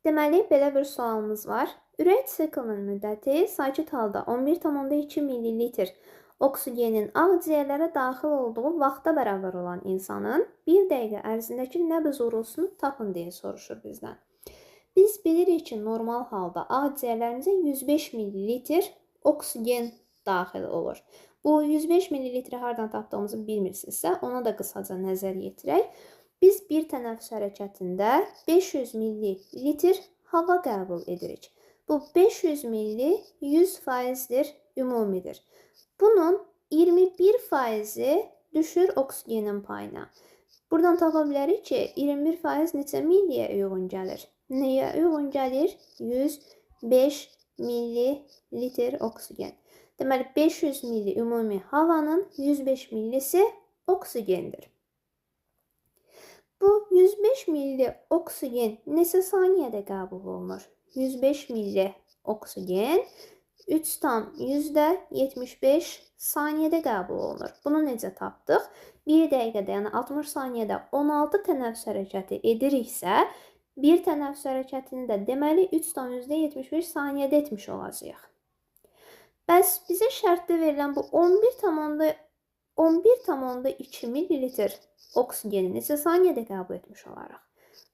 Deməli, belə bir sualımız var. Ürək siklinin müddəti sakit halda 11,2 ml oksigenin ağciyərlərə daxil olduğu vaxta bərabər olan insanın 1 dəqiqə ərzindəki nəbz vurultusunu tapın deyə soruşur bizdən. Biz bilirik ki, normal halda ağciyərlərimizə 105 ml oksigen daxil olur. Bu 105 ml hardan tapdığımızı bilmirsinizsə, ona da qısaca nəzər yetirək. Biz bir tənəffüs hərəkətində 500 ml hava qəbul edirik. Bu 500 ml 100%dir, ümumidir. Bunun 21%-i düşür oksigenin payına. Buradan tapa bilərik ki, 21% neçə milliyə uyğun gəlir? Nəyə uyğun gəlir? 105 ml oksigen. Deməli, 500 ml ümumi havanın 105 millisi oksigendir. Bu 105 ml oksigen neçə saniyədə qəbul olunur? 105 ml oksigen 3,75 saniyədə qəbul olunur. Bunu necə tapdıq? 1 dəqiqədə, yəni 60 saniyədə 16 tənəffüs hərəkəti ediriksə, bir tənəffüs hərəkətini də deməli 3,75 saniyədə etmiş olacağıq. Bəs bizə şərtdə verilən bu 11,2 ml oksigeni neçə saniyədə qəbul etmiş olaraq?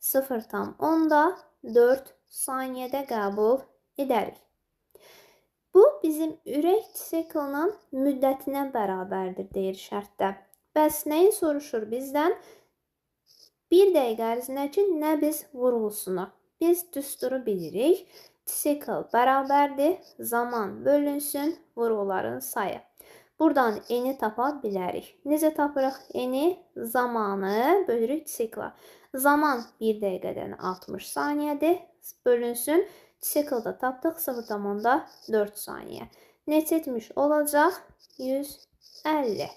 0,4 saniyədə qəbul edərik. Bu, bizim ürək siklinin müddətinə bərabərdir, deyir şərtdə. Bəs nəyi soruşur bizdən? 1 dəqiqə ərzindəki nəbz vurultusunu. Biz düsturu bilirik. Sikl bərabərdir, zaman bölünsün, vurğuların sayı. Buradan eni tapa bilərik. Necə tapırıq eni? Zamanı bölürük sikla. Zaman 1 dəqiqədən 60 saniyədir. Bölünsün. Siklda tapdıq 0,4 saniyə. Neçə etmiş olacaq? 150.